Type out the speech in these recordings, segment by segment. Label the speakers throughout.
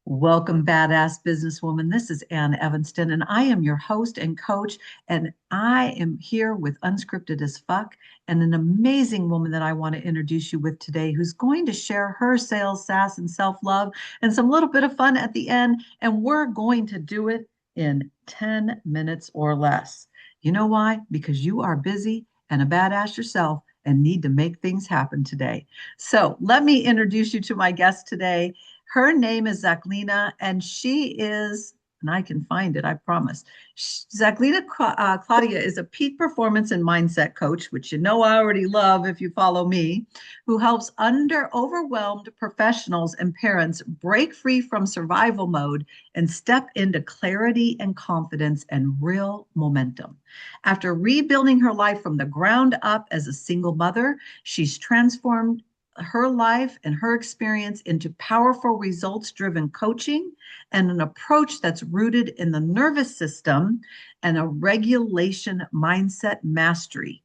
Speaker 1: Welcome, badass businesswoman. This is Ann Evanston, and I am your host and coach. And I am here with Unscripted as Fuck and an amazing woman that I want to introduce you with today who's going to share her sales, sass, and self love and some little bit of fun at the end. And we're going to do it in 10 minutes or less. You know why? Because you are busy and a badass yourself and need to make things happen today. So let me introduce you to my guest today. Her name is Zaklina, and she is, and I can find it, I promise. Zaklina Claudia is a peak performance and mindset coach, which you know I already love if you follow me, who helps overwhelmed professionals and parents break free from survival mode and step into clarity and confidence and real momentum. After rebuilding her life from the ground up as a single mother, she's transformed her life and her experience into powerful results driven coaching and an approach that's rooted in the nervous system and a regulation mindset mastery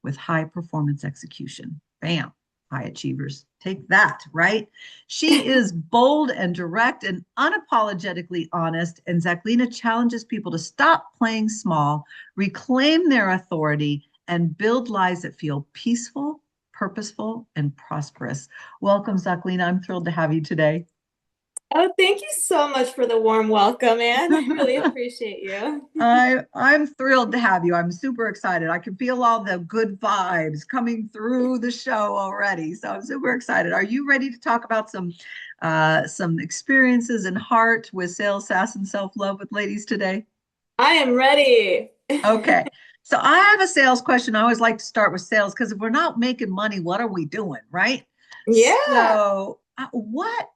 Speaker 1: with high performance execution. Bam, high achievers. Take that, right? She is bold and direct and unapologetically honest. And Zaklina challenges people to stop playing small, reclaim their authority, and build lives that feel peaceful, purposeful, and prosperous. Welcome, Zaklina. I'm thrilled to have you today.
Speaker 2: Oh, thank you so much for the warm welcome, Anne. I really appreciate you.
Speaker 1: I'm thrilled to have you. I'm super excited. I can feel all the good vibes coming through the show already. So I'm super excited. Are you ready to talk about some experiences and heart with sales, sass, and self-love with ladies today?
Speaker 2: I am ready.
Speaker 1: Okay. So I have a sales question. I always like to start with sales because if we're not making money, what are we doing, right?
Speaker 2: Yeah.
Speaker 1: So what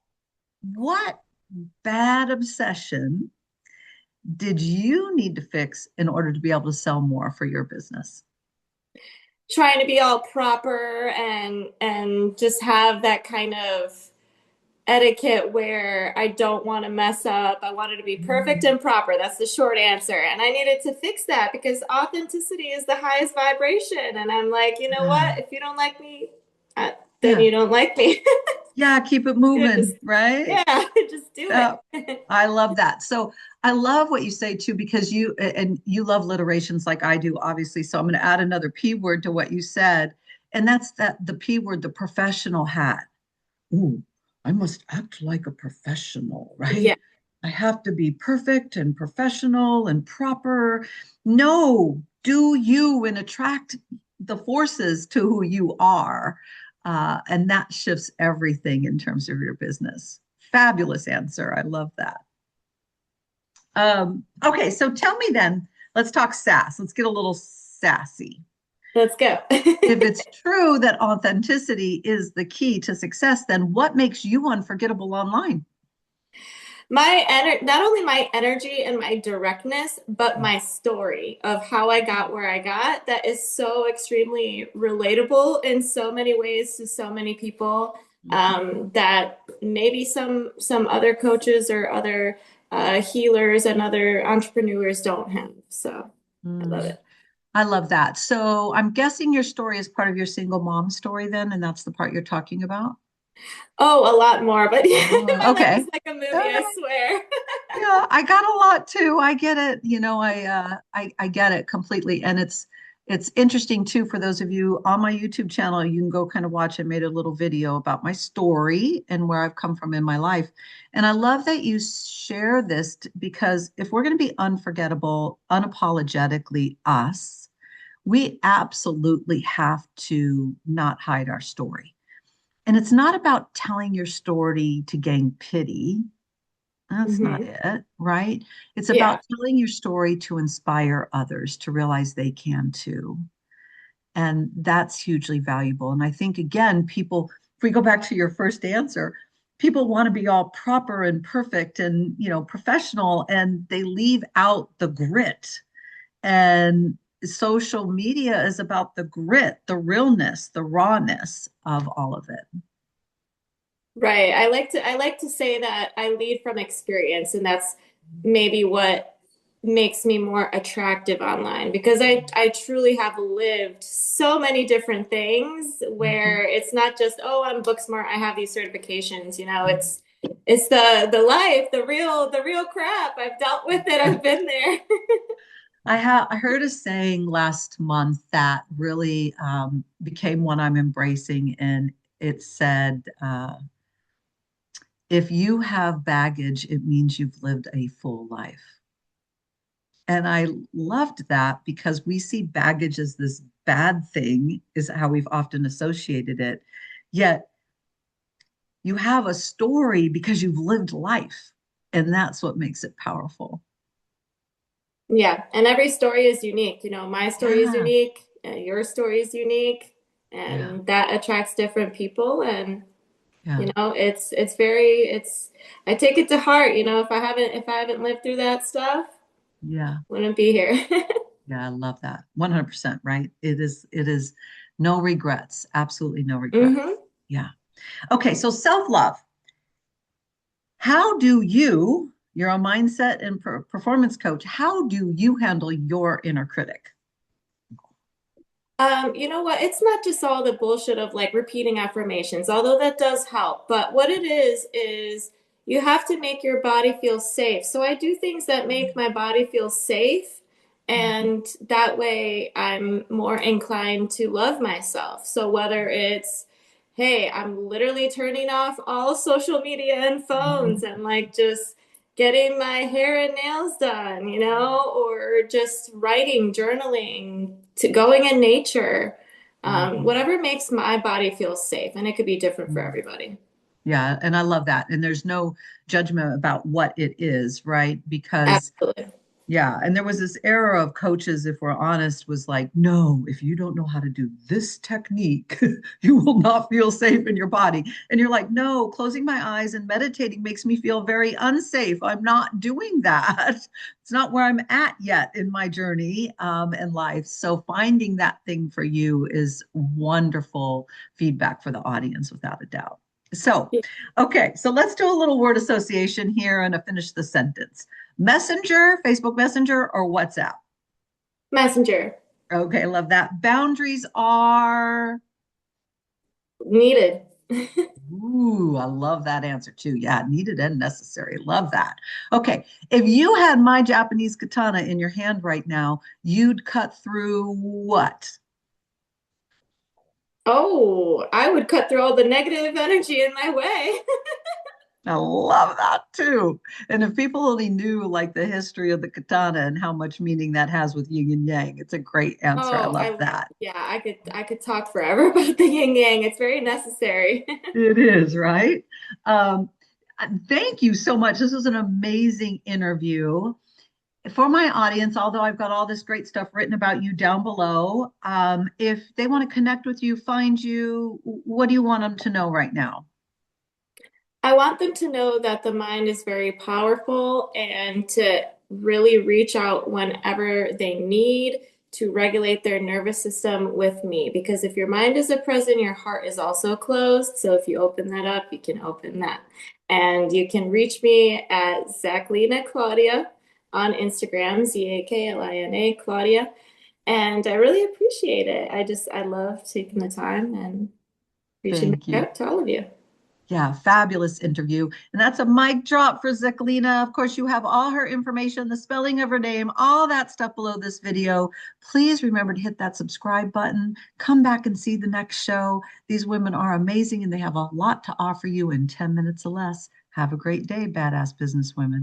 Speaker 1: bad obsession did you need to fix in order to be able to sell more for your business?
Speaker 2: Trying to be all proper and just have that kind of etiquette where I don't want to mess up. I want it to be perfect
Speaker 1: Mm.
Speaker 2: and proper. That's the short answer. And I needed to fix that because authenticity is the highest vibration. And I'm like, you know
Speaker 1: Yeah.
Speaker 2: what? If you don't like me, then
Speaker 1: Yeah.
Speaker 2: you don't like me.
Speaker 1: Yeah. Keep it
Speaker 2: Yeah, just,
Speaker 1: moving, right?
Speaker 2: yeah, just do
Speaker 1: Yeah.
Speaker 2: it.
Speaker 1: I love that. So I love what you say too, because you love alliterations like I do, obviously. So I'm going to add another P word to what you said. And that's that the P word, the professional hat. Ooh, I must act like a professional, right?
Speaker 2: Yeah.
Speaker 1: I have to be perfect and professional and proper. No, do you and attract the forces to who you are. And that shifts everything in terms of your business. Fabulous answer. I love that. Okay, so tell me then, let's talk sass. Let's get a little sassy.
Speaker 2: Let's go.
Speaker 1: If it's true that authenticity is the key to success, then what makes you unforgettable online?
Speaker 2: Not only my energy and my directness, but my story of how I got where I got, that is so extremely relatable in so many ways to so many people, that maybe some other coaches or other healers and other entrepreneurs don't have. So I love
Speaker 1: Mm,
Speaker 2: it.
Speaker 1: I love that. So I'm guessing your story is part of your single mom story then, and that's the part you're talking about?
Speaker 2: Oh, a lot more, but yeah, my life is
Speaker 1: Okay.
Speaker 2: like a movie, I
Speaker 1: Okay.
Speaker 2: swear.
Speaker 1: Yeah, I got a lot too. I get it. I get it completely. And it's interesting too for those of you on my YouTube channel, you can go kind of watch. I made a little video about my story and where I've come from in my life. And I love that you share this because if we're going to be unforgettable, unapologetically us, we absolutely have to not hide our story. And it's not about telling your story to gain pity. That's not
Speaker 2: Hmm.
Speaker 1: it, right? It's
Speaker 2: Yeah.
Speaker 1: about telling your story to inspire others to realize they can too. And that's hugely valuable. And I think, again, people, if we go back to your first answer, people want to be all proper and perfect and, professional, and they leave out the grit. And social media is about the grit, the realness, the rawness of all of it.
Speaker 2: Right. I like to say that I lead from experience, and that's maybe what makes me more attractive online because I truly have lived so many different things
Speaker 1: Mhm.
Speaker 2: where it's not just, oh, I'm book smart, I have these certifications, It's the life, the real crap. I've dealt with it. I've been there.
Speaker 1: I heard a saying last month that really became one I'm embracing, and it said, "If you have baggage, it means you've lived a full life." And I loved that because we see baggage as this bad thing, is how we've often associated it. Yet you have a story because you've lived life, and that's what makes it powerful.
Speaker 2: Yeah, and every story is unique. My story is
Speaker 1: Yeah,
Speaker 2: unique, your story is unique,
Speaker 1: yeah,
Speaker 2: and that attracts different people. And
Speaker 1: yeah,
Speaker 2: it's I take it to heart. If I haven't lived through that stuff,
Speaker 1: yeah,
Speaker 2: wouldn't be here.
Speaker 1: yeah. I love that. 100%, right? It is no regrets. Absolutely no regrets.
Speaker 2: hmm
Speaker 1: Yeah. Okay, so self-love. How do you're a mindset and performance coach, how do you handle your inner critic?
Speaker 2: You know what? It's not just all the bullshit of like repeating affirmations, although that does help. But what it is you have to make your body feel safe. So I do things that make my body feel safe,
Speaker 1: Mhm,
Speaker 2: and that way I'm more inclined to love myself. So whether it's, hey, I'm literally turning off all social media and phones
Speaker 1: mhm,
Speaker 2: and like just getting my hair and nails done, or just writing, journaling, to going in nature,
Speaker 1: mhm,
Speaker 2: whatever makes my body feel safe. And it could be different for
Speaker 1: mhm.
Speaker 2: everybody.
Speaker 1: Yeah, and I love that. And there's no judgment about what it is, right? Because
Speaker 2: Absolutely.
Speaker 1: yeah, and there was this era of coaches, if we're honest, was like, no, if you don't know how to do this technique, you will not feel safe in your body. And you're like, no, closing my eyes and meditating makes me feel very unsafe. I'm not doing that. It's not where I'm at yet in my journey and life. So finding that thing for you is wonderful feedback for the audience, without a doubt. So, okay, so let's do a little word association here and finish the sentence. Messenger, Facebook Messenger, or WhatsApp?
Speaker 2: Messenger.
Speaker 1: Okay, love that. Boundaries are,
Speaker 2: Needed.
Speaker 1: ooh, I love that answer too. Yeah, needed and necessary. Love that. Okay, if you had my Japanese katana in your hand right now, you'd cut through what?
Speaker 2: Oh, I would cut through all the negative energy in my way.
Speaker 1: I love that too. And if people only knew like the history of the katana and how much meaning that has with yin and yang, it's a great answer. I
Speaker 2: Oh,
Speaker 1: love that.
Speaker 2: yeah, I could talk forever about the yin yang. It's very necessary.
Speaker 1: It is, right? Um, Thank you so much. This was an amazing interview. For my audience, although I've got all this great stuff written about you down below, if they want to connect with you, find you, what do you want them to know right now?
Speaker 2: I want them to know that the mind is very powerful and to really reach out whenever they need to regulate their nervous system with me. Because if your mind is a prison, your heart is also closed. So if you open that up, you can open that. And you can reach me at Zaklina Claudia on Instagram, Zaklina Claudia. And I really appreciate it. I love taking the time and reaching
Speaker 1: Thank
Speaker 2: back
Speaker 1: you.
Speaker 2: out to all of you.
Speaker 1: Yeah, fabulous interview. And that's a mic drop for Zaklina. Of course, you have all her information, the spelling of her name, all that stuff below this video. Please remember to hit that subscribe button. Come back and see the next show. These women are amazing and they have a lot to offer you in 10 minutes or less. Have a great day, badass businesswomen.